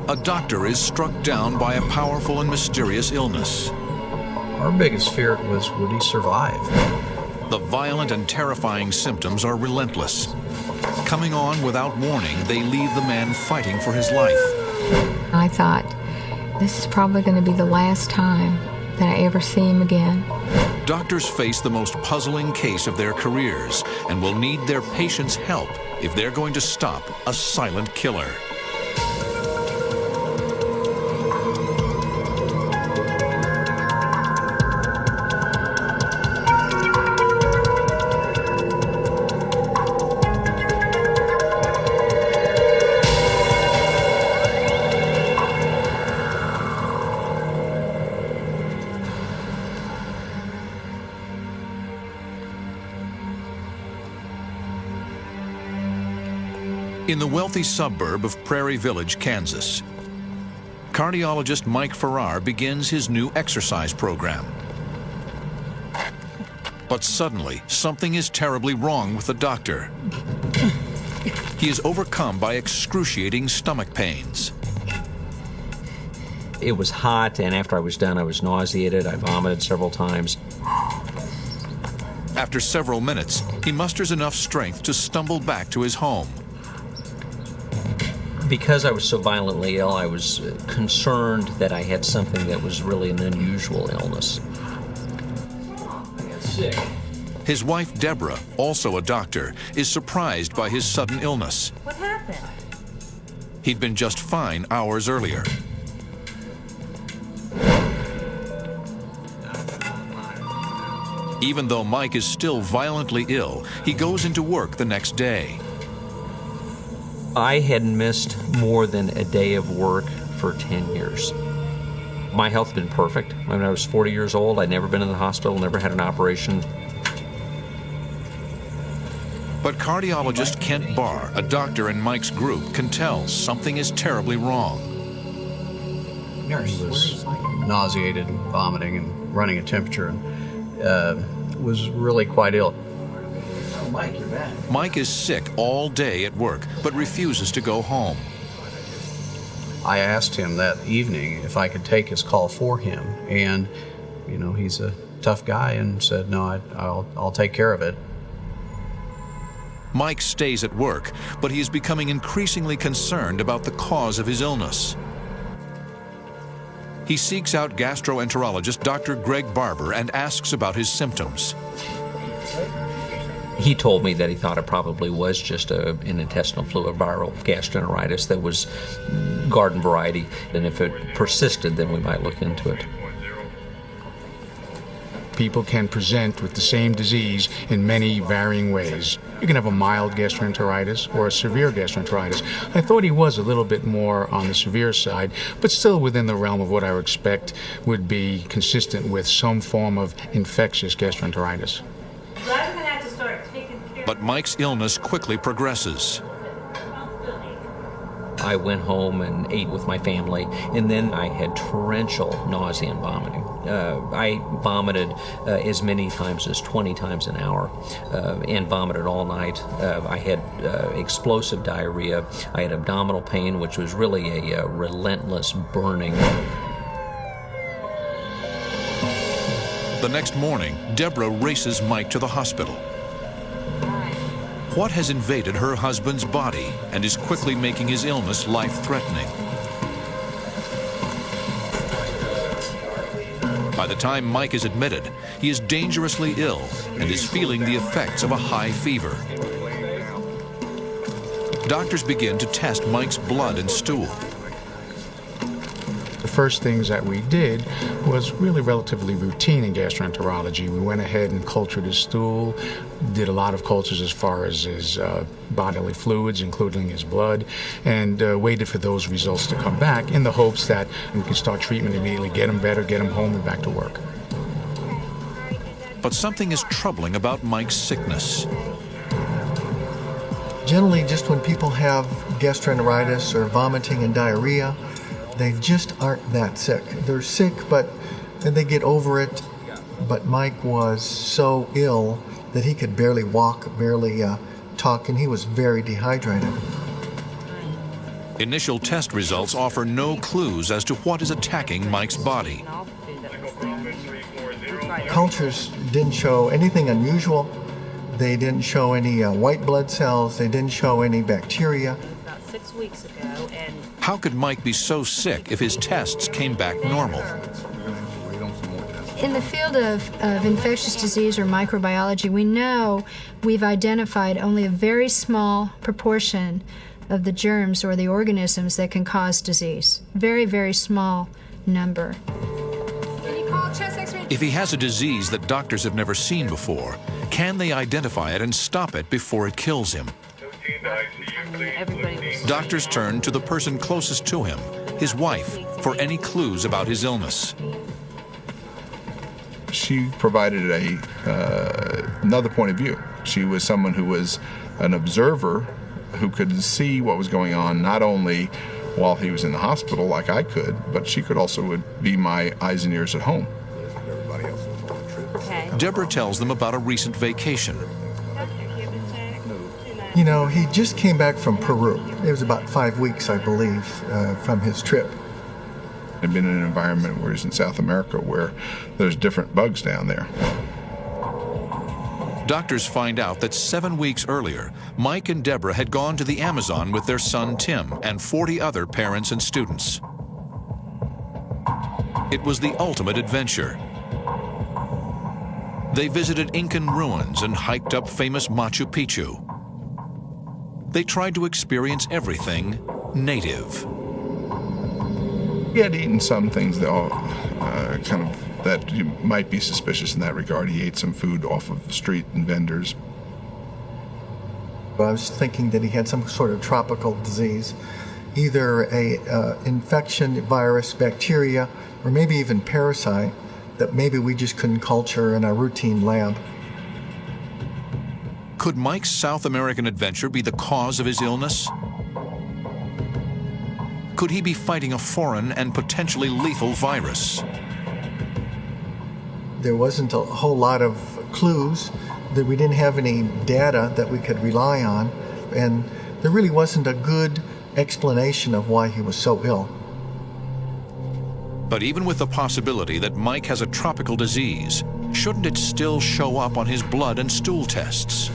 A doctor is struck down by a powerful and mysterious illness. Our biggest fear was, would he survive? The violent and terrifying symptoms are relentless. Coming on without warning, they leave the man fighting for his life. I thought, this is probably going to be the last time that I ever see him again. Doctors face the most puzzling case of their careers and will need their patients' help if they're going to stop a silent killer. In the wealthy suburb of Prairie Village, Kansas, cardiologist Mike Farrar begins his new exercise program. But suddenly, something is terribly wrong with the doctor. He is overcome by excruciating stomach pains. It was hot, and after I was done, I was nauseated. I vomited several times. After several minutes, he musters enough strength to stumble back to his home. Because I was so violently ill, I was concerned that I had something that was really an unusual illness. I got sick. His wife, Deborah, also a doctor, is surprised by his sudden illness. What happened? He'd been just fine hours earlier. Even though Mike is still violently ill, he goes into work the next day. I had missed more than a day of work for 10 years. My health had been perfect. When I was 40 years old, I'd never been in the hospital, never had an operation. But cardiologist Kent Barr, a doctor in Mike's group, can tell something is terribly wrong. He was nauseated, and vomiting, and running a temperature, and was really quite ill. Mike, you're back. Mike is sick all day at work, but refuses to go home. I asked him that evening if I could take his call for him, and, you know, he's a tough guy and said, no, I'll take care of it. Mike stays at work, but he is becoming increasingly concerned about the cause of his illness. He seeks out gastroenterologist Dr. Greg Barber and asks about his symptoms. He told me that he thought it probably was just an intestinal fluid viral gastroenteritis that was garden variety, and if it persisted, then we might look into it. People can present with the same disease in many varying ways. You can have a mild gastroenteritis or a severe gastroenteritis. I thought he was a little bit more on the severe side, but still within the realm of what I would expect would be consistent with some form of infectious gastroenteritis. But Mike's illness quickly progresses. I went home and ate with my family, and then I had torrential nausea and vomiting. I vomited as many times as 20 times an hour and vomited all night. I had explosive diarrhea. I had abdominal pain, which was really a relentless burning. The next morning, Deborah races Mike to the hospital. What has invaded her husband's body and is quickly making his illness life-threatening? By the time Mike is admitted, he is dangerously ill and is feeling the effects of a high fever. Doctors begin to test Mike's blood and stool. The first things that we did was really relatively routine in gastroenterology. We went ahead and cultured his stool, did a lot of cultures as far as his bodily fluids, including his blood, and waited for those results to come back in the hopes that we could start treatment immediately, get him better, get him home and back to work. But something is troubling about Mike's sickness. Generally, just when people have gastroenteritis or vomiting and diarrhea, they just aren't that sick. They're sick, but they get over it. But Mike was so ill that he could barely walk, barely talk, and he was very dehydrated. Initial test results offer no clues as to what is attacking Mike's body. Cultures didn't show anything unusual. They didn't show any white blood cells. They didn't show any bacteria. About 6 weeks ago, and How could Mike be so sick if his tests came back normal? In the field of infectious disease or microbiology, we know we've identified only a very small proportion of the germs or the organisms that can cause disease. Very, very small number. If he has a disease that doctors have never seen before, can they identify it and stop it before it kills him? everybody was... Doctors turn to the person closest to him, his wife, for any clues about his illness. She provided another point of view. She was someone who was an observer who could see what was going on, not only while he was in the hospital like I could, but she could also be my eyes and ears at home. Okay. Deborah tells them about a recent vacation. You know, he just came back from Peru. It was about 5 weeks, I believe, from his trip. I've been in an environment where he's in South America where there's different bugs down there. Doctors find out that 7 weeks earlier, Mike and Deborah had gone to the Amazon with their son Tim and 40 other parents and students. It was the ultimate adventure. They visited Incan ruins and hiked up famous Machu Picchu. They tried to experience everything native. He had eaten some things that that you might be suspicious in that regard. He ate some food off of the street and vendors. I was thinking that he had some sort of tropical disease, either a infection, virus, bacteria, or maybe even parasite that maybe we just couldn't culture in our routine lab. Could Mike's South American adventure be the cause of his illness? Could he be fighting a foreign and potentially lethal virus? There wasn't a whole lot of clues, that we didn't have any data that we could rely on, and there really wasn't a good explanation of why he was so ill. But even with the possibility that Mike has a tropical disease, shouldn't it still show up on his blood and stool tests?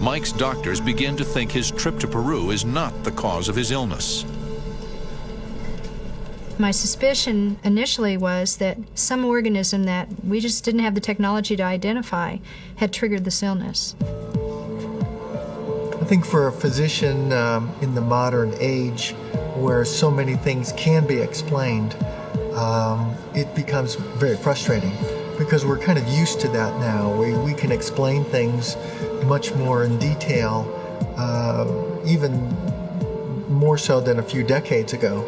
Mike's doctors begin to think his trip to Peru is not the cause of his illness. My suspicion initially was that some organism that we just didn't have the technology to identify had triggered this illness. I think for a physician in the modern age, where so many things can be explained, it becomes very frustrating because we're kind of used to that now. We can explain things much more in detail, even more so than a few decades ago.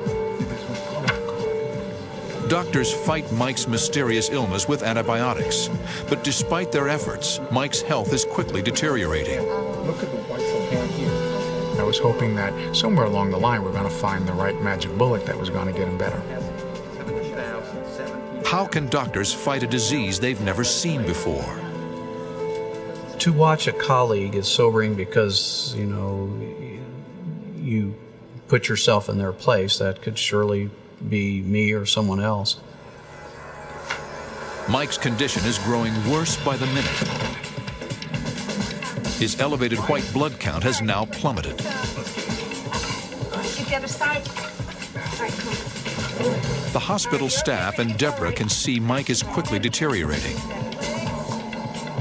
Doctors fight Mike's mysterious illness with antibiotics, but despite their efforts, Mike's health is quickly deteriorating. Look at the white cell count here. I was hoping that somewhere along the line we're going to find the right magic bullet that was going to get him better. How can doctors fight a disease they've never seen before? To watch a colleague is sobering because, you know, you put yourself in their place. That could surely be me or someone else. Mike's condition is growing worse by the minute. His elevated white blood count has now plummeted. Get the other side. All right, come. The hospital staff and Deborah can see Mike is quickly deteriorating.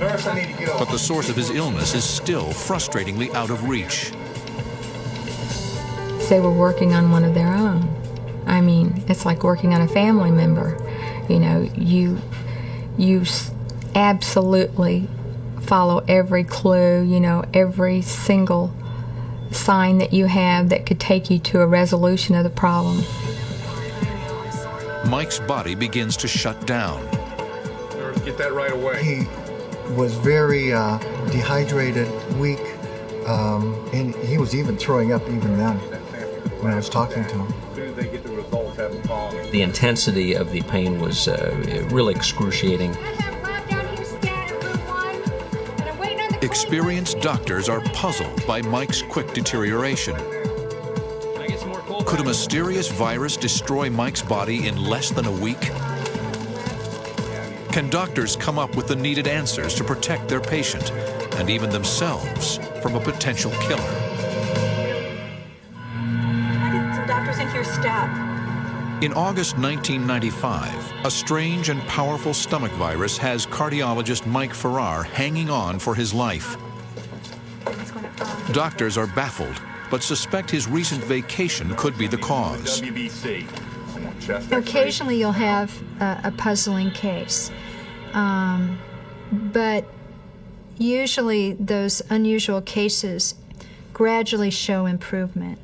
But the source of his illness is still frustratingly out of reach. They were working on one of their own. I mean, it's like working on a family member. You know, you absolutely follow every clue, you know, every single sign that you have that could take you to a resolution of the problem. Mike's body begins to shut down. Get that right away. He was very dehydrated, weak, and he was even throwing up even then when I was talking to him. The intensity of the pain was really excruciating. I have blood down here scattered, group 1, and I'm waiting on the Experienced doctors are puzzled by Mike's quick deterioration. Could a mysterious virus destroy Mike's body in less than a week? Can doctors come up with the needed answers to protect their patient and even themselves from a potential killer? I get some doctors in here stat. In August 1995, a strange and powerful stomach virus has cardiologist Mike Farrar hanging on for his life. Doctors are baffled, but suspect his recent vacation could be the cause. Occasionally you'll have a puzzling case, but usually those unusual cases gradually show improvement,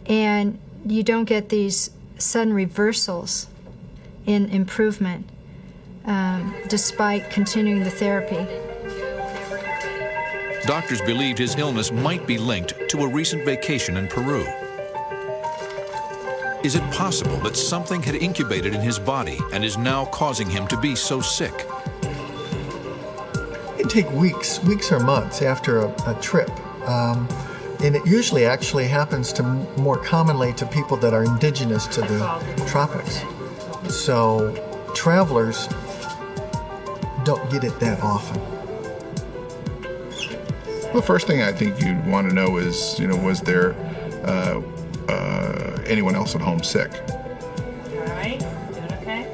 and you don't get these sudden reversals in improvement despite continuing the therapy. Doctors believed his illness might be linked to a recent vacation in Peru. Is it possible that something had incubated in his body and is now causing him to be so sick? It can take weeks or months after a trip. And it usually actually happens to more commonly to people that are indigenous to the tropics. So travelers don't get it that often. The first thing I think you'd want to know is, was there anyone else at home sick? All right, doing okay?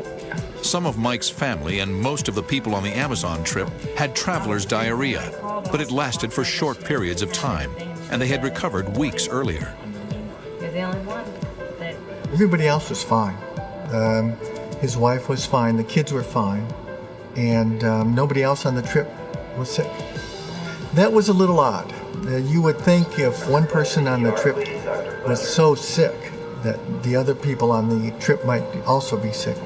Some of Mike's family and most of the people on the Amazon trip had traveler's diarrhea, but it lasted for short periods of time, and they had recovered weeks earlier. You're the only one that... Everybody else was fine. His wife was fine, the kids were fine, and nobody else on the trip was sick. That was a little odd. You would think if one person on the trip was so sick that the other people on the trip might also be sick.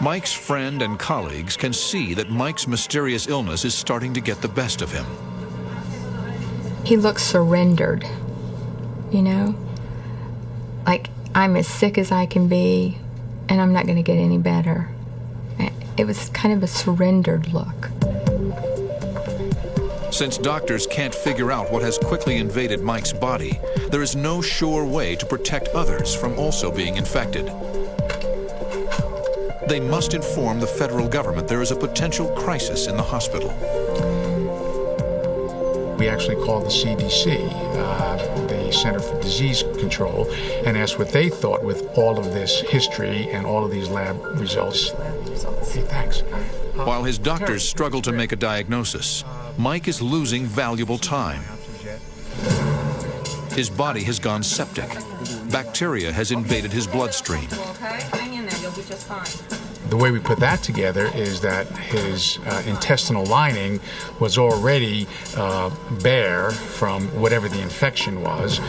Mike's friend and colleagues can see that Mike's mysterious illness is starting to get the best of him. He looks surrendered, like I'm as sick as I can be and I'm not going to get any better. It was kind of a surrendered look. Since doctors can't figure out what has quickly invaded Mike's body, there is no sure way to protect others from also being infected. They must inform the federal government there is a potential crisis in the hospital. We actually called the CDC, the Center for Disease Control, and asked what they thought with all of this history and all of these lab results. Hey, thanks. While his doctors struggle to make a diagnosis, Mike is losing valuable time. His body has gone septic. Bacteria has invaded his bloodstream. Okay, hang in there, you'll be just fine. The way we put that together is that his intestinal lining was already bare from whatever the infection was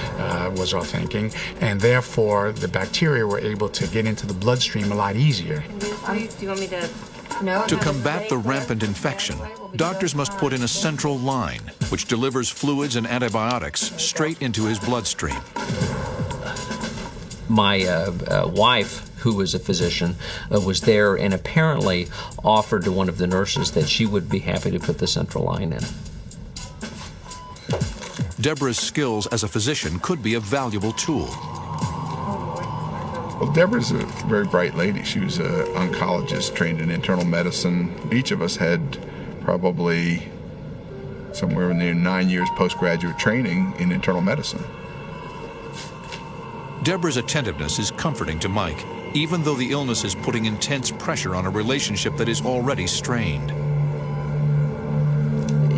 our thinking, and therefore the bacteria were able to get into the bloodstream a lot easier. Do you want me to... No. To combat the rampant infection, doctors must put in a central line, which delivers fluids and antibiotics straight into his bloodstream. My wife, who was a physician, was there and apparently offered to one of the nurses that she would be happy to put the central line in. Deborah's skills as a physician could be a valuable tool. Well, Deborah's a very bright lady. She was an oncologist trained in internal medicine. Each of us had probably somewhere near 9 years postgraduate training in internal medicine. Deborah's attentiveness is comforting to Mike, even though the illness is putting intense pressure on a relationship that is already strained.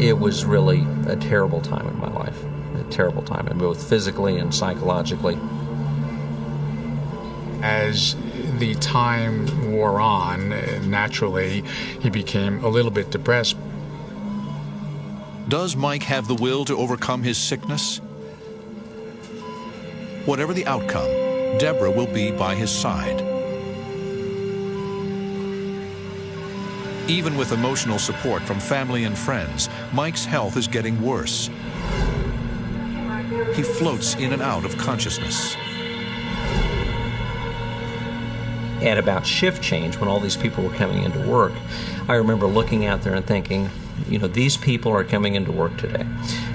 It was really a terrible time in my life, a terrible time, both physically and psychologically. As the time wore on, naturally, he became a little bit depressed. Does Mike have the will to overcome his sickness? Whatever the outcome, Deborah will be by his side. Even with emotional support from family and friends, Mike's health is getting worse. He floats in and out of consciousness. At about shift change, when all these people were coming into work, I remember looking out there and thinking, you know, these people are coming into work today,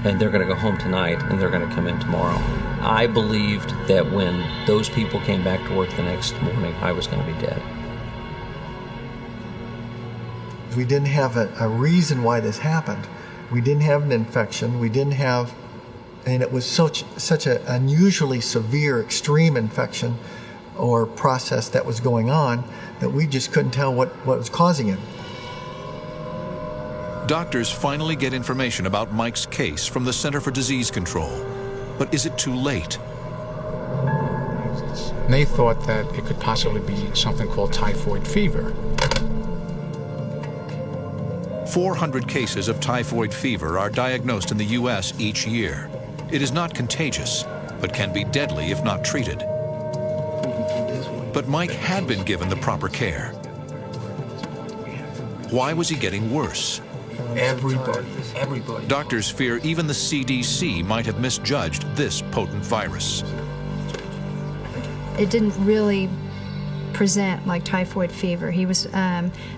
and they're going to go home tonight, and they're going to come in tomorrow. I believed that when those people came back to work the next morning, I was going to be dead. We didn't have a reason why this happened. We didn't have an infection. We didn't have, and it was such an unusually severe, extreme infection or process that was going on that we just couldn't tell what was causing it. Doctors finally get information about Mike's case from the Center for Disease Control. But is it too late? They thought that it could possibly be something called typhoid fever. 400 cases of typhoid fever are diagnosed in the U.S. each year. It is not contagious, but can be deadly if not treated. But Mike had been given the proper care. Why was he getting worse? Everybody. Doctors fear even the CDC might have misjudged this potent virus. It didn't really present like typhoid fever. He was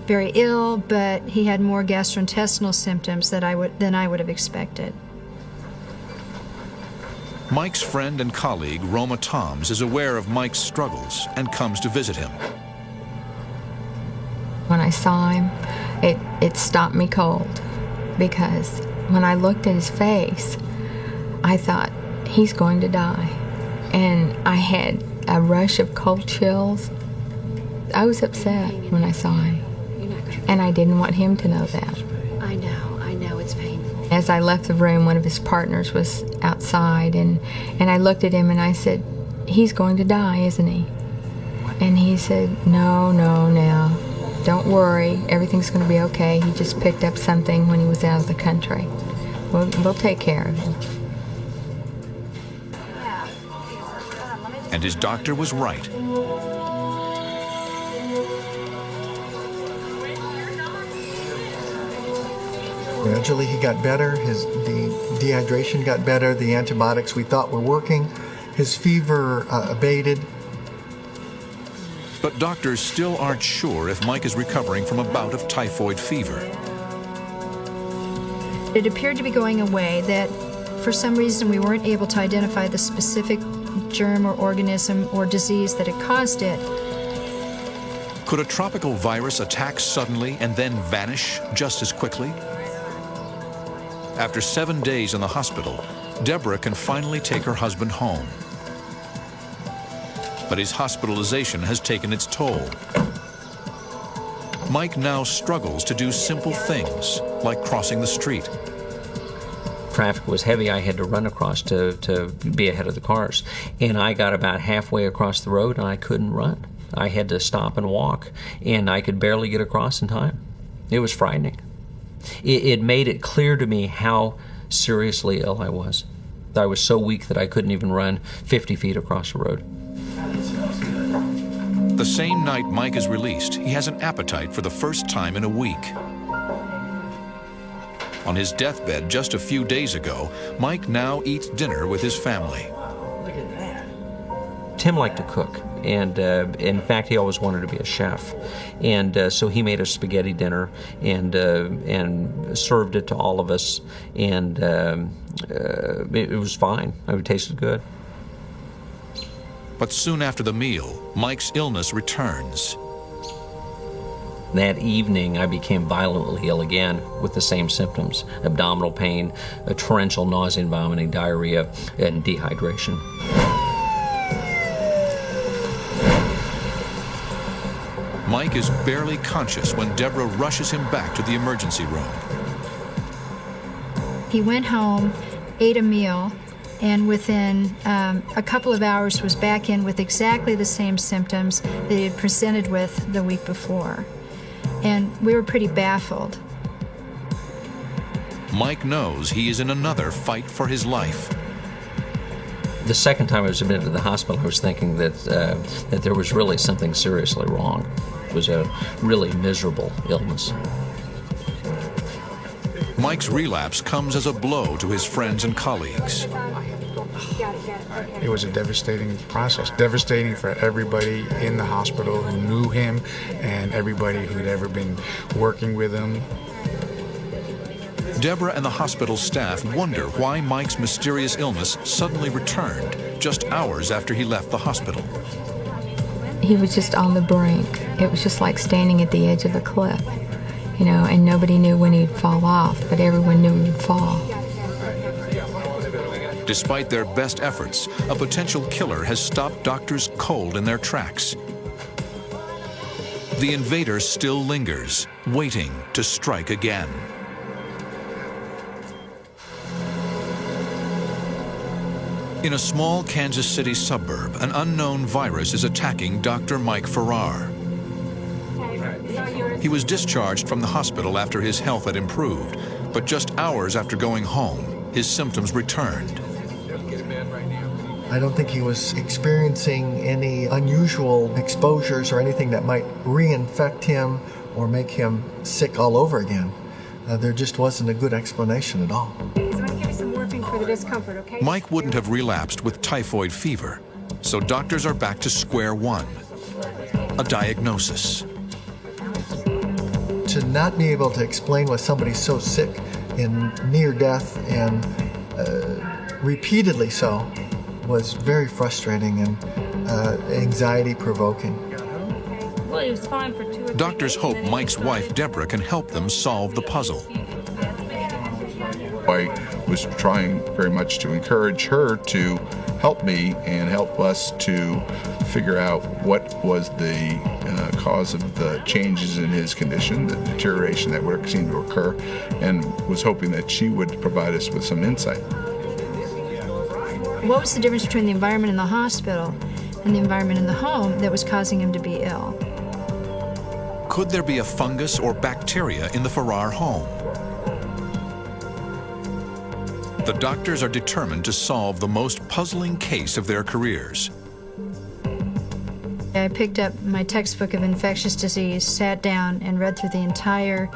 very ill, but he had more gastrointestinal symptoms than I would have expected. Mike's friend and colleague, Roma Toms, is aware of Mike's struggles and comes to visit him. When I saw him, it stopped me cold, because when I looked at his face, I thought, he's going to die. And I had a rush of cold chills. I was upset when I saw him, and I didn't want him to know that. I know, it's painful. As I left the room, one of his partners was outside, and I looked at him and I said, he's going to die, isn't he? And he said, no, now. Don't worry, everything's going to be okay. He just picked up something when he was out of the country. We'll take care of him. And his doctor was right. Gradually he got better, the dehydration got better, the antibiotics we thought were working, his fever abated. But doctors still aren't sure if Mike is recovering from a bout of typhoid fever. It appeared to be going away, that for some reason we weren't able to identify the specific germ or organism or disease that had caused it. Could a tropical virus attack suddenly and then vanish just as quickly? After 7 days in the hospital, Deborah can finally take her husband home. But his hospitalization has taken its toll. Mike now struggles to do simple things, like crossing the street. Traffic was heavy. I had to run across to be ahead of the cars. And I got about halfway across the road and I couldn't run. I had to stop and walk, and I could barely get across in time. It was frightening. It made it clear to me how seriously ill I was. I was so weak that I couldn't even run 50 feet across the road. The same night Mike is released, he has an appetite for the first time in a week. On his deathbed just a few days ago, Mike now eats dinner with his family. Look at that. Tim liked to cook, and in fact, he always wanted to be a chef. And so he made a spaghetti dinner and served it to all of us, and it was fine. It tasted good. But soon after the meal, Mike's illness returns. That evening, I became violently ill again with the same symptoms: abdominal pain, a torrential nausea and vomiting, diarrhea, and dehydration. Mike is barely conscious when Deborah rushes him back to the emergency room. He went home, ate a meal, and within a couple of hours was back in with exactly the same symptoms that he had presented with the week before. And we were pretty baffled. Mike knows he is in another fight for his life. The second time I was admitted to the hospital, I was thinking that there was really something seriously wrong. It was a really miserable illness. Mike's relapse comes as a blow to his friends and colleagues. Got it, okay. It was a devastating process, devastating for everybody in the hospital who knew him and everybody who'd ever been working with him. Deborah and the hospital staff wonder why Mike's mysterious illness suddenly returned just hours after he left the hospital. He was just on the brink. It was just like standing at the edge of a cliff, you know, and nobody knew when he'd fall off, but everyone knew he'd fall. Despite their best efforts, a potential killer has stopped doctors cold in their tracks. The invader still lingers, waiting to strike again. In a small Kansas City suburb, an unknown virus is attacking Dr. Mike Farrar. He was discharged from the hospital after his health had improved, but just hours after going home, his symptoms returned. I don't think he was experiencing any unusual exposures or anything that might reinfect him or make him sick all over again. There just wasn't a good explanation at all. For the discomfort, okay? Mike wouldn't have relapsed with typhoid fever, so doctors are back to square one. A diagnosis. To not be able to explain why somebody's so sick in near death and repeatedly so was very frustrating and anxiety provoking. Well, he was fine for 2 or 3 days. Doctors hope Mike's wife, Deborah, can help them solve the puzzle. I was trying very much to encourage her to help me and help us to figure out what was the cause of the changes in his condition, the deterioration that would seem to occur, and was hoping that she would provide us with some insight. What was the difference between the environment in the hospital and the environment in the home that was causing him to be ill? Could there be a fungus or bacteria in the Farrar home? The doctors are determined to solve the most puzzling case of their careers. I picked up my textbook of infectious disease, sat down, and read through the entire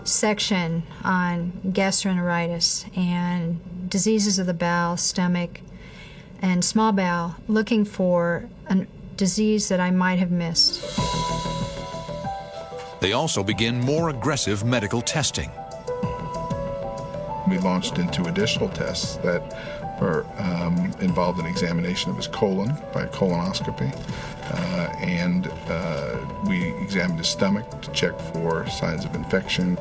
section on gastroenteritis and diseases of the bowel, stomach, and small bowel, looking for a disease that I might have missed. They also begin more aggressive medical testing. We launched into additional tests that were involved an examination of his colon by colonoscopy, and we examined his stomach to check for signs of infection.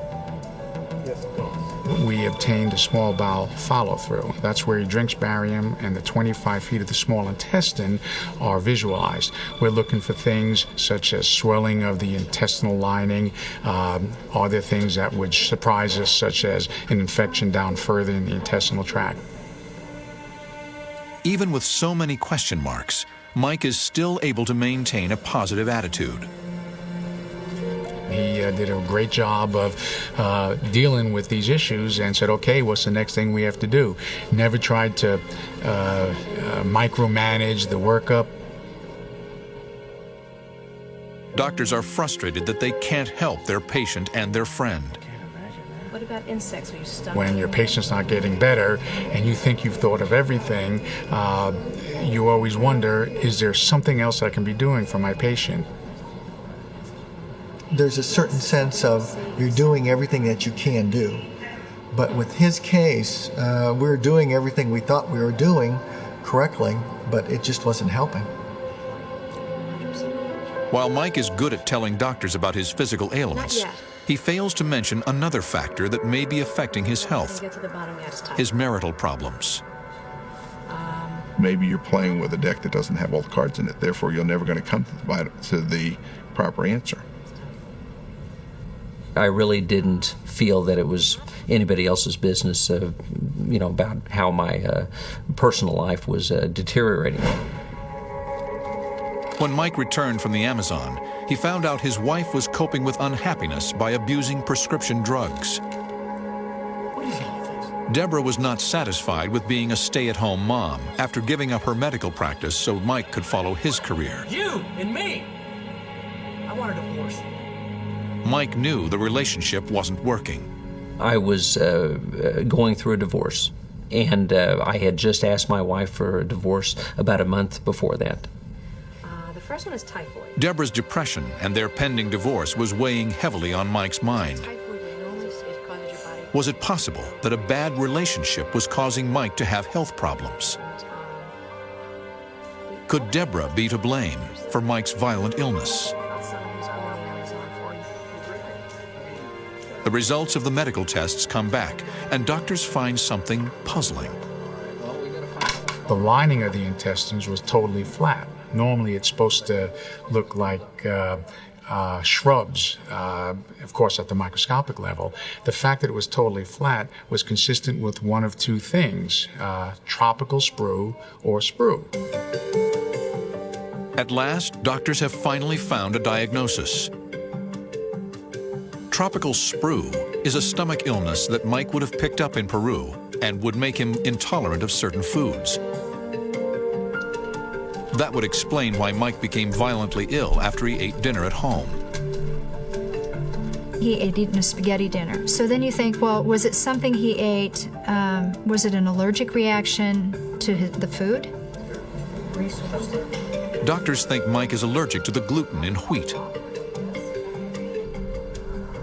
We obtained a small bowel follow-through. That's where he drinks barium and the 25 feet of the small intestine are visualized. We're looking for things such as swelling of the intestinal lining. Are there things that would surprise us, such as an infection down further in the intestinal tract? Even with so many question marks, Mike is still able to maintain a positive attitude. He did a great job of dealing with these issues and said, okay, what's the next thing we have to do? Never tried to micromanage the workup. Doctors are frustrated that they can't help their patient and their friend. What about insects? Are you stuck? When your patient's not getting better and you think you've thought of everything, you always wonder, is there something else I can be doing for my patient? There's a certain sense of you're doing everything that you can do. But with his case, we're doing everything we thought we were doing correctly, but it just wasn't helping. While Mike is good at telling doctors about his physical ailments, he fails to mention another factor that may be affecting his health, his marital problems. Maybe you're playing with a deck that doesn't have all the cards in it, therefore you're never going to come to the proper answer. I really didn't feel that it was anybody else's business, about how my personal life was deteriorating. When Mike returned from the Amazon, he found out his wife was coping with unhappiness by abusing prescription drugs. Deborah was not satisfied with being a stay-at-home mom after giving up her medical practice so Mike could follow his career. You and me. I want a divorce. Mike knew the relationship wasn't working. I was going through a divorce, And I had just asked my wife for a divorce about a month before that. The first one is typhoid. Deborah's depression and their pending divorce was weighing heavily on Mike's mind. Typhoid normally it causes your body. Was it possible that a bad relationship was causing Mike to have health problems? Could Deborah be to blame for Mike's violent illness? The results of the medical tests come back, and doctors find something puzzling. The lining of the intestines was totally flat. Normally it's supposed to look like shrubs, of course at the microscopic level. The fact that it was totally flat was consistent with one of two things, tropical sprue or sprue. At last, doctors have finally found a diagnosis. Tropical sprue is a stomach illness that Mike would have picked up in Peru and would make him intolerant of certain foods. That would explain why Mike became violently ill after he ate dinner at home. He had eaten a spaghetti dinner. So then you think, well, was it something he ate? Was it an allergic reaction to the food? Doctors think Mike is allergic to the gluten in wheat.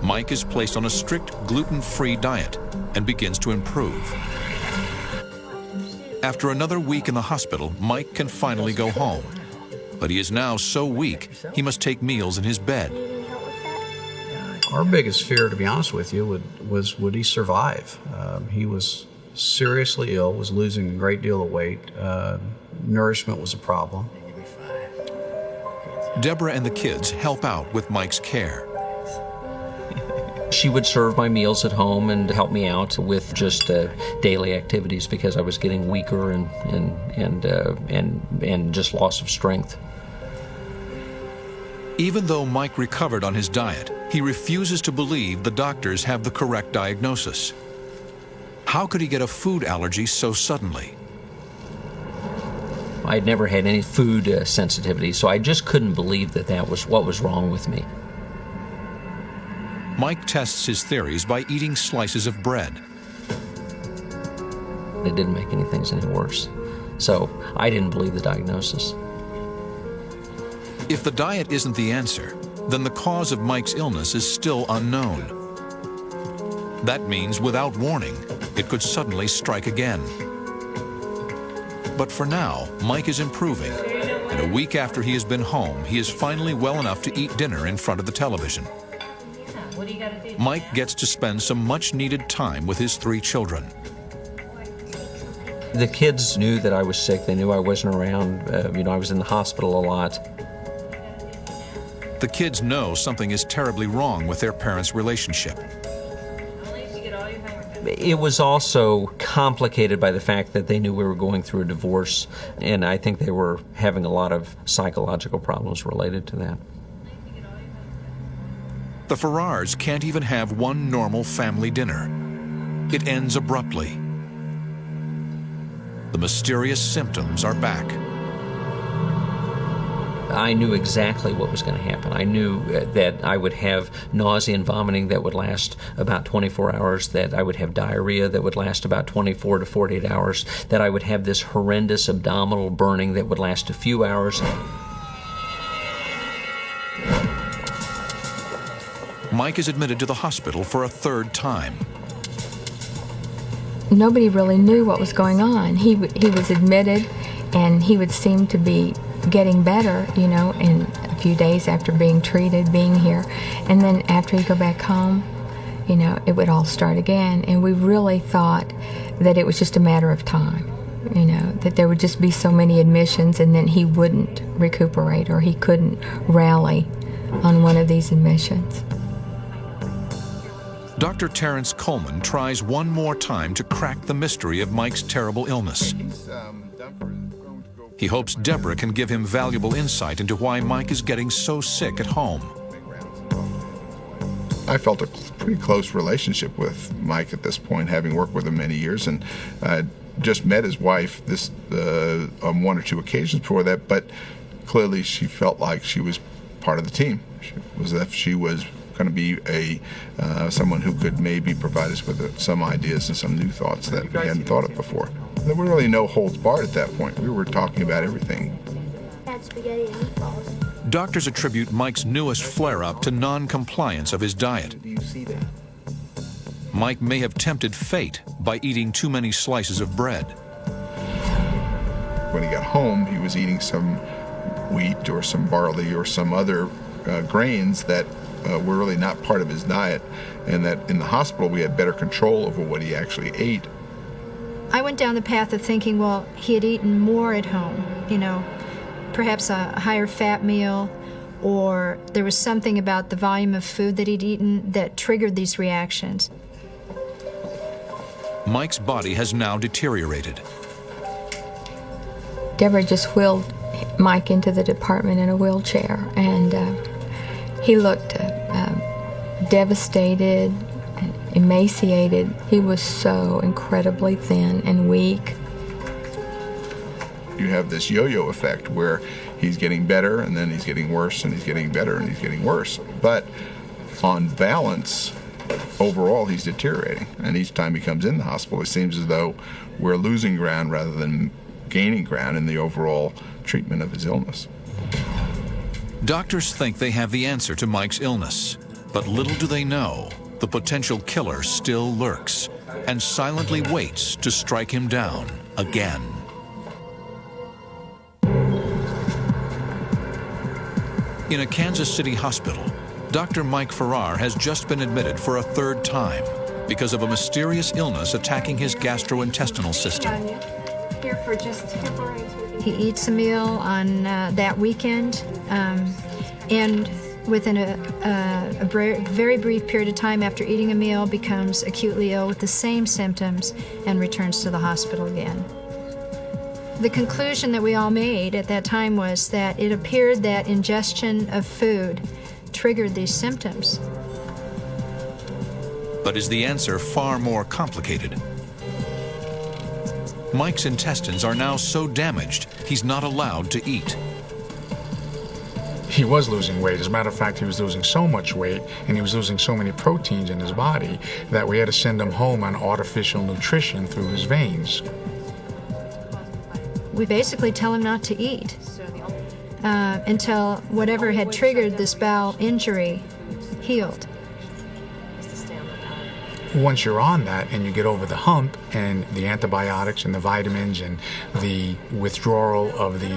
Mike is placed on a strict gluten-free diet and begins to improve. After another week in the hospital, Mike can finally go home. But he is now so weak, he must take meals in his bed. Our biggest fear, to be honest with you, was would he survive? He was seriously ill, was losing a great deal of weight. Nourishment was a problem. Deborah and the kids help out with Mike's care. She would serve my meals at home and help me out with just daily activities because I was getting weaker and just loss of strength. Even though Mike recovered on his diet, he refuses to believe the doctors have the correct diagnosis. How could he get a food allergy so suddenly? I'd never had any food sensitivity, so I just couldn't believe that was what was wrong with me. Mike tests his theories by eating slices of bread. It didn't make any things any worse, so I didn't believe the diagnosis. If the diet isn't the answer, then the cause of Mike's illness is still unknown. That means, without warning, it could suddenly strike again. But for now, Mike is improving, and a week after he has been home, he is finally well enough to eat dinner in front of the television. Mike gets to spend some much-needed time with his 3 children. The kids knew that I was sick. They knew I wasn't around. I was in the hospital a lot. The kids know something is terribly wrong with their parents' relationship. It was also complicated by the fact that they knew we were going through a divorce, and I think they were having a lot of psychological problems related to that. The Farrars can't even have one normal family dinner. It ends abruptly. The mysterious symptoms are back. I knew exactly what was going to happen. I knew that I would have nausea and vomiting that would last about 24 hours, that I would have diarrhea that would last about 24 to 48 hours, that I would have this horrendous abdominal burning that would last a few hours. Mike is admitted to the hospital for a 3rd time. Nobody really knew what was going on. He was admitted, and he would seem to be getting better, in a few days after being treated, being here. And then after he'd go back home, it would all start again. And we really thought that it was just a matter of time, that there would just be so many admissions and then he wouldn't recuperate or he couldn't rally on one of these admissions. Dr. Terrence Coleman tries one more time to crack the mystery of Mike's terrible illness. He hopes Deborah can give him valuable insight into why Mike is getting so sick at home. I felt a pretty close relationship with Mike at this point, having worked with him many years, and just met his wife on 1 or 2 occasions before that, but clearly she felt like she was part of the team. She was going to be someone who could maybe provide us with some ideas and some new thoughts that we hadn't thought of before. There were really no holds barred at that point. We were talking about everything. Had spaghetti and meatballs. Doctors attribute Mike's newest flare-up to non-compliance of his diet. Do you see that? Mike may have tempted fate by eating too many slices of bread. When he got home, he was eating some wheat or some barley or some other grains that were really not part of his diet, and that in the hospital we had better control over what he actually ate. I went down the path of thinking, well, he had eaten more at home, perhaps a higher fat meal, or there was something about the volume of food that he'd eaten that triggered these reactions. Mike's body has now deteriorated. Deborah just wheeled Mike into the department in a wheelchair, and he looked devastated, emaciated. He was so incredibly thin and weak. You have this yo-yo effect where he's getting better and then he's getting worse and he's getting better and he's getting worse. But on balance, overall he's deteriorating. And each time he comes in the hospital, it seems as though we're losing ground rather than gaining ground in the overall treatment of his illness. Doctors think they have the answer to Mike's illness, but little do they know the potential killer still lurks and silently waits to strike him down again. In a Kansas City hospital, Dr. Mike Farrar has just been admitted for a third time because of a mysterious illness attacking his gastrointestinal system. Here for just temporary. He eats a meal on that weekend, and within a very brief period of time after eating a meal becomes acutely ill with the same symptoms and returns to the hospital again. The conclusion that we all made at that time was that it appeared that ingestion of food triggered these symptoms. But is the answer far more complicated? Mike's intestines are now so damaged, he's not allowed to eat. He was losing weight. As a matter of fact, he was losing so much weight and he was losing so many proteins in his body that we had to send him home on artificial nutrition through his veins. We basically tell him not to eat until whatever had triggered this bowel injury healed. Once you're on that and you get over the hump and the antibiotics and the vitamins and the withdrawal of the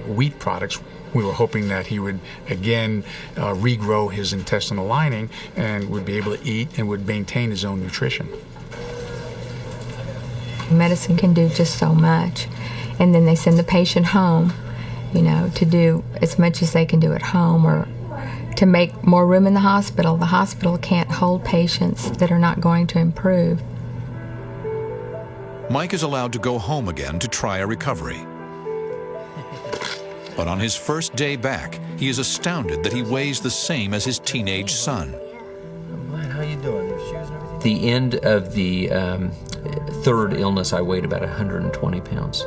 wheat products, we were hoping that he would again regrow his intestinal lining and would be able to eat and would maintain his own nutrition. Medicine can do just so much, and then they send the patient home, to do as much as they can do at home or to make more room in the hospital. The hospital can't hold patients that are not going to improve. Mike is allowed to go home again to try a recovery. But on his first day back, he is astounded that he weighs the same as his teenage son. Man, how you doing? Your shoes and everything? The end of the third illness, I weighed about 120 pounds.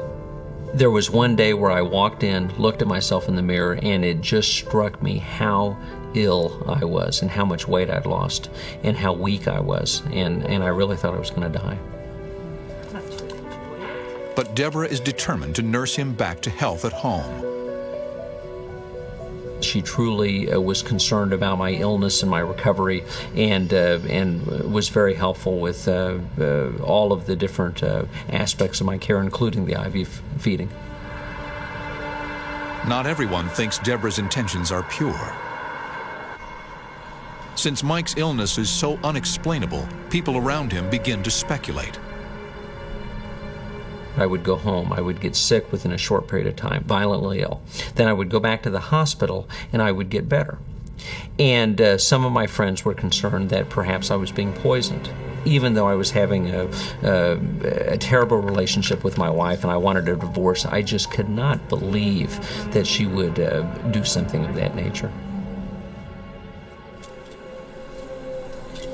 There was one day where I walked in, looked at myself in the mirror, and it just struck me how ill I was and how much weight I'd lost and how weak I was. And I really thought I was going to die. But Deborah is determined to nurse him back to health at home. She truly was concerned about my illness and my recovery, and was very helpful with all of the different aspects of my care, including the IV feeding. Not everyone thinks Deborah's intentions are pure. Since Mike's illness is so unexplainable, people around him begin to speculate. I would go home. I would get sick within a short period of time, violently ill. Then I would go back to the hospital and I would get better. And some of my friends were concerned that perhaps I was being poisoned. Even though I was having a terrible relationship with my wife and I wanted a divorce, I just could not believe that she would do something of that nature.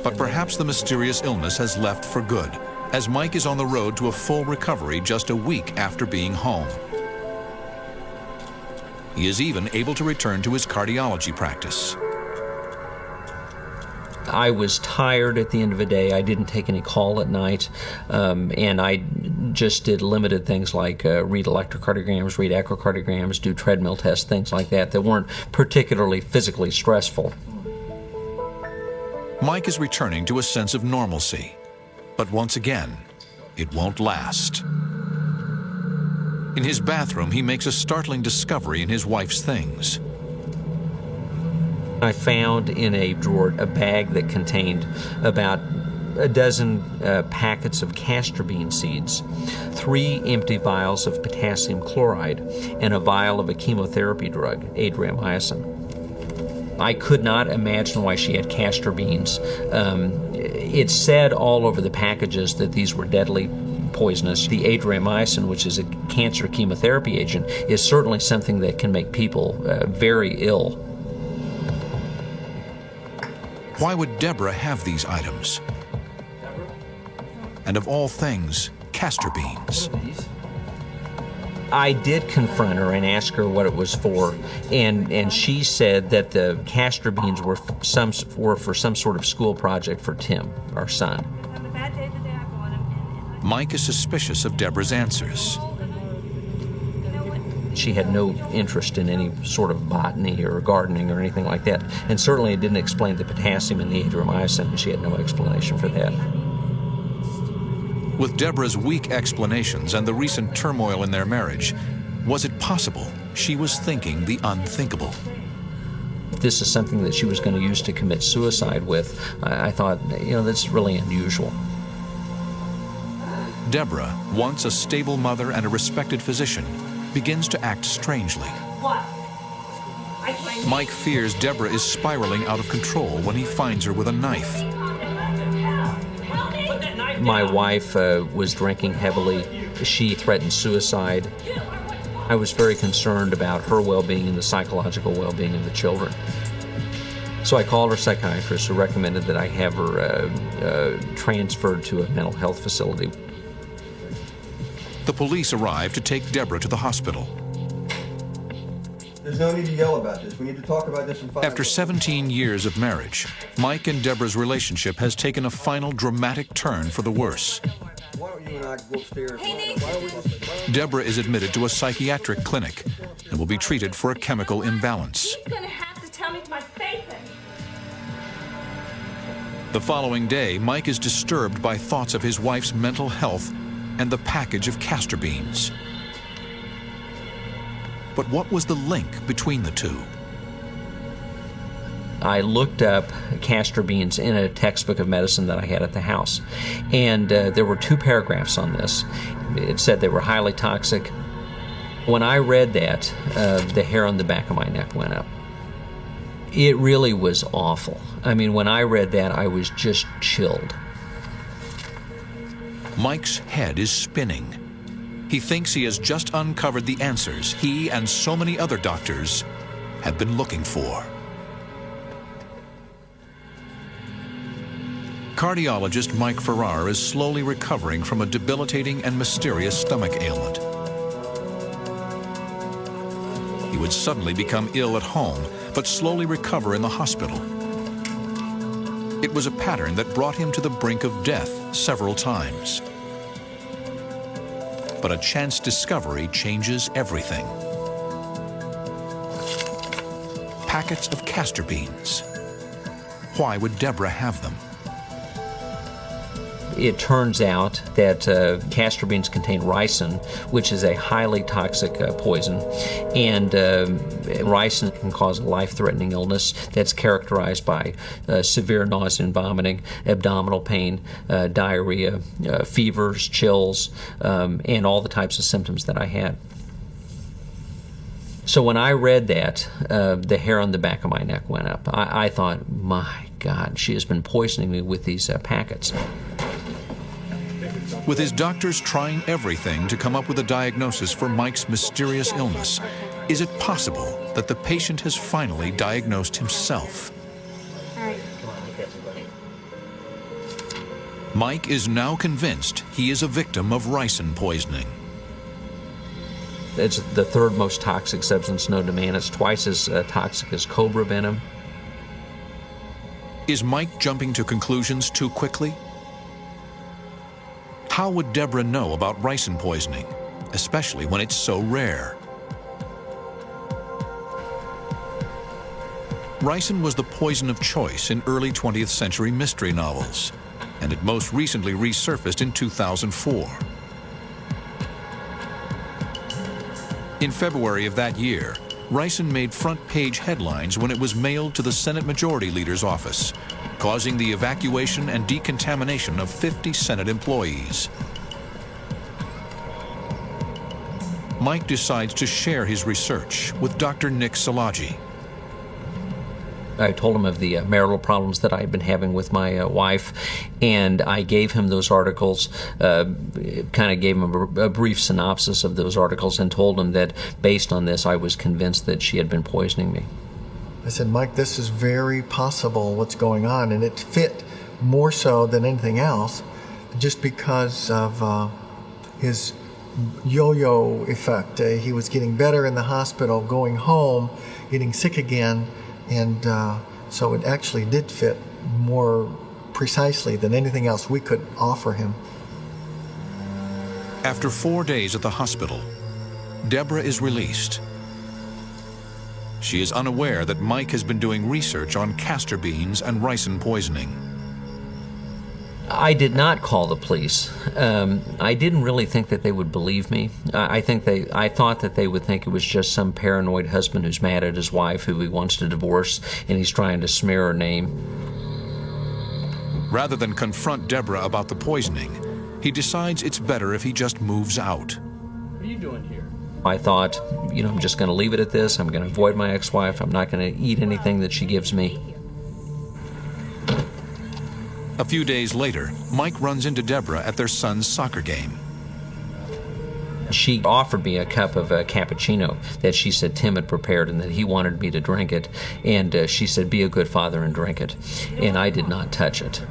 But perhaps the mysterious illness has left for good, as Mike is on the road to a full recovery just a week after being home. He is even able to return to his cardiology practice. I was tired at the end of the day. I didn't take any call at night, and I just did limited things like read electrocardiograms, read echocardiograms, do treadmill tests, things like that weren't particularly physically stressful. Mike is returning to a sense of normalcy, but once again, it won't last. In his bathroom, he makes a startling discovery in his wife's things. I found in a drawer a bag that contained about a dozen packets of castor bean seeds, 3 empty vials of potassium chloride, and a vial of a chemotherapy drug, adriamycin. I could not imagine why she had castor beans. It said all over the packages that these were deadly poisonous. The adriamycin, which is a cancer chemotherapy agent, is certainly something that can make people very ill. Why would Deborah have these items? And of all things, castor beans. I did confront her and ask her what it was for, and she said that the castor beans were for some sort of school project for Tim, our son. Mike is suspicious of Deborah's answers. She had no interest in any sort of botany or gardening or anything like that, and certainly it didn't explain the potassium in the adriamycin, and she had no explanation for that. With Deborah's weak explanations and the recent turmoil in their marriage, was it possible she was thinking the unthinkable? If this is something that she was going to use to commit suicide with, I thought, that's really unusual. Deborah, once a stable mother and a respected physician, begins to act strangely. What? Mike fears Deborah is spiraling out of control when he finds her with a knife. My wife was drinking heavily. She threatened suicide. I was very concerned about her well-being and the psychological well-being of the children. So I called her psychiatrist, who recommended that I have her transferred to a mental health facility. The police arrive to take Deborah to the hospital. There's no need to yell about this. We need to talk about this in 5 After 17 years of marriage, Mike and Deborah's relationship has taken a final dramatic turn for the worse. Why don't you and I go upstairs? Deborah is admitted to a psychiatric clinic and will be treated for a chemical imbalance. He's gonna have to tell me my faith in. The following day, Mike is disturbed by thoughts of his wife's mental health and the package of castor beans. But what was the link between the two? I looked up castor beans in a textbook of medicine that I had at the house, and there were 2 paragraphs on this. It said they were highly toxic. When I read that, the hair on the back of my neck went up. It really was awful. I mean, when I read that, I was just chilled. Mike's head is spinning. He thinks he has just uncovered the answers he and so many other doctors have been looking for. Cardiologist Mike Farrar is slowly recovering from a debilitating and mysterious stomach ailment. He would suddenly become ill at home, but slowly recover in the hospital. It was a pattern that brought him to the brink of death several times. But a chance discovery changes everything. Packets of castor beans. Why would Deborah have them? It turns out that castor beans contain ricin, which is a highly toxic poison, and ricin can cause a life-threatening illness that's characterized by severe nausea and vomiting, abdominal pain, diarrhea, fevers, chills, and all the types of symptoms that I had. So when I read that, the hair on the back of my neck went up. I thought, my God, she has been poisoning me with these packets. With his doctors trying everything to come up with a diagnosis for Mike's mysterious illness, is it possible that the patient has finally diagnosed himself? All right. Mike is now convinced he is a victim of ricin poisoning. It's the 3rd most toxic substance known to man. It's twice as toxic as cobra venom. Is Mike jumping to conclusions too quickly? How would Deborah know about ricin poisoning, especially when it's so rare? Ricin was the poison of choice in early 20th century mystery novels, and it most recently resurfaced in 2004. In February of that year, ricin made front-page headlines when it was mailed to the Senate Majority Leader's office, causing the evacuation and decontamination of 50 Senate employees. Mike decides to share his research with Dr. Nick Szilagyi. I told him of the marital problems that I had been having with my wife, and I gave him those articles, kind of gave him a brief synopsis of those articles, and told him that based on this, I was convinced that she had been poisoning me. I said, Mike, this is very possible what's going on, and it fit more so than anything else just because of his yo-yo effect. He was getting better in the hospital, going home, getting sick again, and so it actually did fit more precisely than anything else we could offer him. After 4 days at the hospital, Deborah is released. She is unaware that Mike has been doing research on castor beans and ricin poisoning. I did not call the police. I didn't really think that they would believe me. I thought that they would think it was just some paranoid husband who's mad at his wife who he wants to divorce, and he's trying to smear her name. Rather than confront Deborah about the poisoning, he decides it's better if he just moves out. What are you doing here? I thought, I'm just going to leave it at this. I'm going to avoid my ex-wife. I'm not going to eat anything that she gives me. A few days later, Mike runs into Deborah at their son's soccer game. She offered me a cup of cappuccino that she said Tim had prepared and that he wanted me to drink it. And she said, be a good father and drink it. And I did not touch it.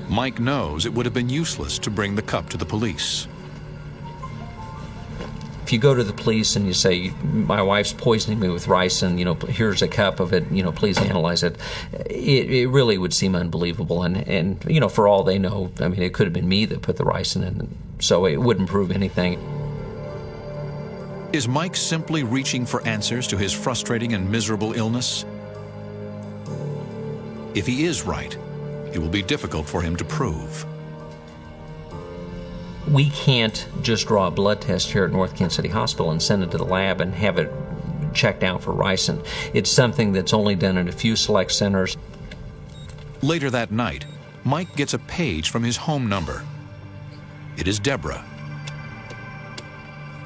Mike knows it would have been useless to bring the cup to the police. If you go to the police and you say, my wife's poisoning me with ricin, here's a cup of it, please analyze it, it really would seem unbelievable. And for all they know, it could have been me that put the ricin in, so it wouldn't prove anything. Is Mike simply reaching for answers to his frustrating and miserable illness? If he is right, it will be difficult for him to prove. We can't just draw a blood test here at North Kansas City Hospital and send it to the lab and have it checked out for ricin. It's something that's only done in a few select centers. Later that night, Mike gets a page from his home number. It is Deborah.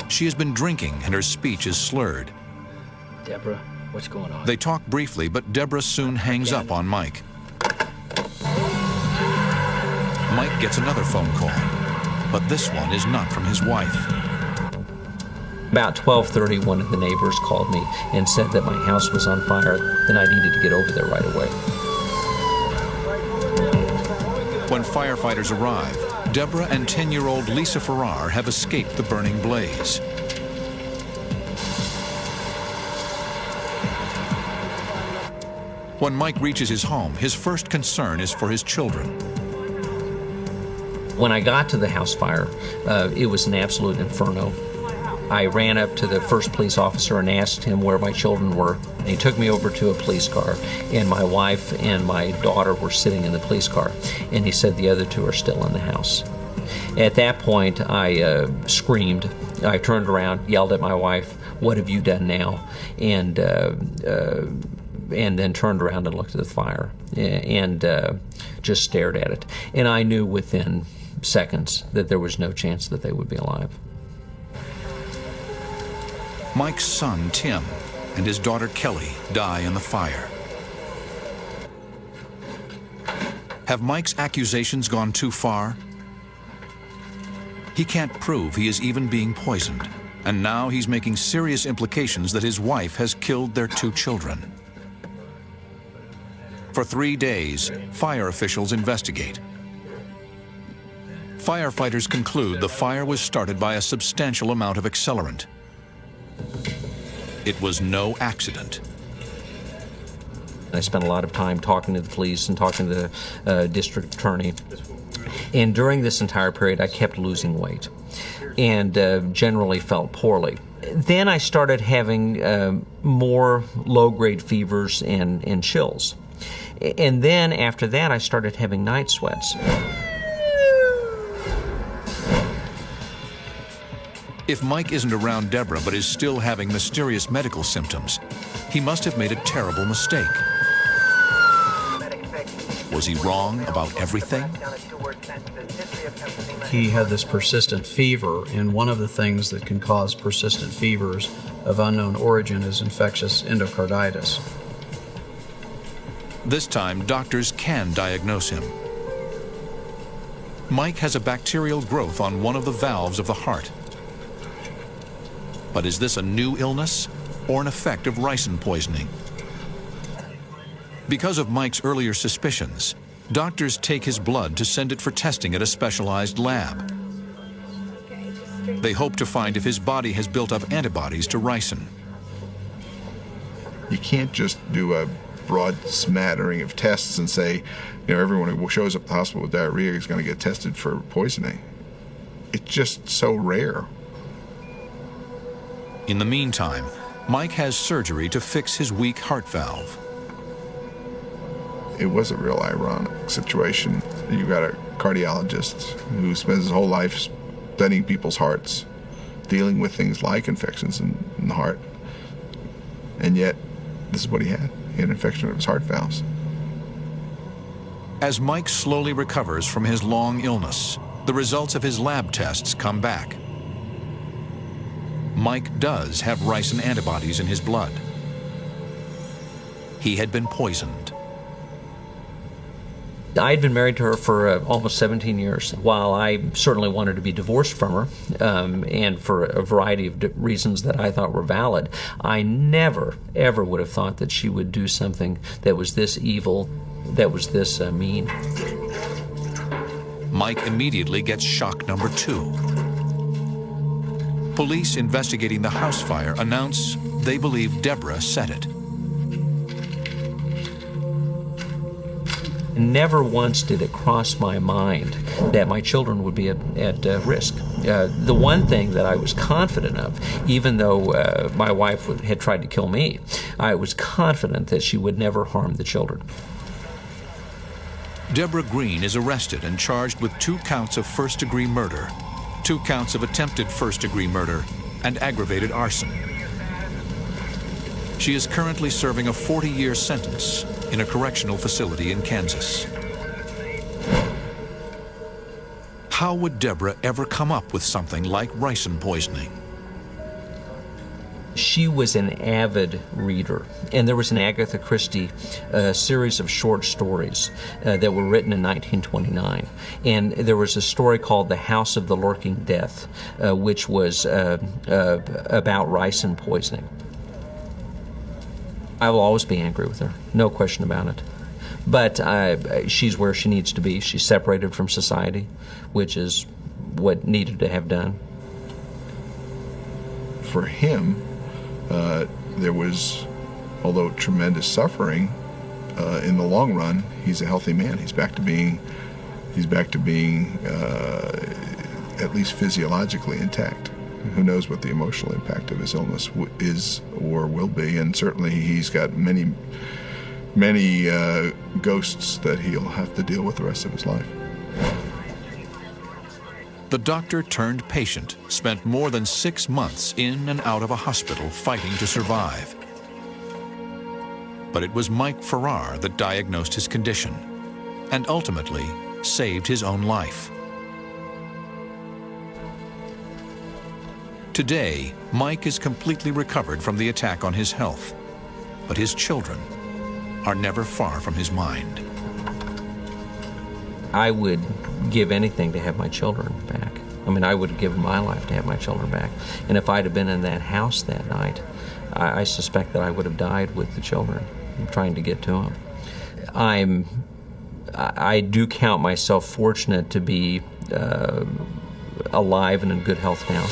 She has been drinking and her speech is slurred. Deborah, what's going on? They talk briefly, but Deborah soon hangs up on Mike. Mike gets another phone call, but this one is not from his wife. About 12:30, one of the neighbors called me and said that my house was on fire, and I needed to get over there right away. When firefighters arrive, Deborah and 10-year-old Lisa Farrar have escaped the burning blaze. When Mike reaches his home, his first concern is for his children. When I got to the house fire, it was an absolute inferno. I ran up to the first police officer and asked him where my children were. He took me over to a police car, and my wife and my daughter were sitting in the police car, and he said the other two are still in the house. At that point, I screamed. I turned around, yelled at my wife, "What have you done now?" And then turned around and looked at the fire and just stared at it. And I knew within seconds that there was no chance that they would be alive. Mike's son, Tim, and his daughter, Kelly, die in the fire. Have Mike's accusations gone too far? He can't prove he is even being poisoned, and now he's making serious implications that his wife has killed their two children. For 3 days, fire officials investigate. Firefighters conclude the fire was started by a substantial amount of accelerant. It was no accident. I spent a lot of time talking to the police and talking to the district attorney. And during this entire period, I kept losing weight and generally felt poorly. Then I started having more low-grade fevers and chills. And then after that, I started having night sweats. If Mike isn't around Deborah but is still having mysterious medical symptoms, he must have made a terrible mistake. Was he wrong about everything? He had this persistent fever, and one of the things that can cause persistent fevers of unknown origin is infectious endocarditis. This time, doctors can diagnose him. Mike has a bacterial growth on one of the valves of the heart. But is this a new illness or an effect of ricin poisoning? Because of Mike's earlier suspicions, doctors take his blood to send it for testing at a specialized lab. They hope to find if his body has built up antibodies to ricin. You can't just do a broad smattering of tests and say, everyone who shows up at the hospital with diarrhea is going to get tested for poisoning. It's just so rare. In the meantime, Mike has surgery to fix his weak heart valve. It was a real ironic situation. You got a cardiologist who spends his whole life studying people's hearts, dealing with things like infections in the heart, and yet this is what he had. He had an infection of his heart valves. As Mike slowly recovers from his long illness, the results of his lab tests come back. Mike does have ricin antibodies in his blood. He had been poisoned. I had been married to her for almost 17 years. While I certainly wanted to be divorced from her, and for a variety of reasons that I thought were valid, I never, ever would have thought that she would do something that was this evil, that was this mean. Mike immediately gets shock number 2. Police investigating the house fire announce they believe Deborah set it. Never once did it cross my mind that my children would be at risk. The one thing that I was confident of, even though my wife had tried to kill me, I was confident that she would never harm the children. Deborah Green is arrested and charged with 2 counts of first-degree murder, 2 counts of attempted first-degree murder, and aggravated arson. She is currently serving a 40-year sentence in a correctional facility in Kansas. How would Deborah ever come up with something like ricin poisoning? She was an avid reader, and there was an Agatha Christie series of short stories that were written in 1929. And there was a story called The House of the Lurking Death, which was about ricin poisoning. I will always be angry with her, no question about it. But she's where she needs to be. She's separated from society, which is what needed to have done. For him, there was, although tremendous suffering, in the long run, he's a healthy man. He's back to being at least physiologically intact. Who knows what the emotional impact of his illness is or will be, and certainly he's got many ghosts that he'll have to deal with the rest of his life. The doctor turned patient spent more than 6 months in and out of a hospital fighting to survive. But it was Mike Farrar that diagnosed his condition and ultimately saved his own life. Today, Mike is completely recovered from the attack on his health, but his children are never far from his mind. I would give anything to have my children back. I mean, I would have given my life to have my children back. And if I'd have been in that house that night, I suspect that I would have died with the children, trying to get to them. I do count myself fortunate to be alive and in good health now.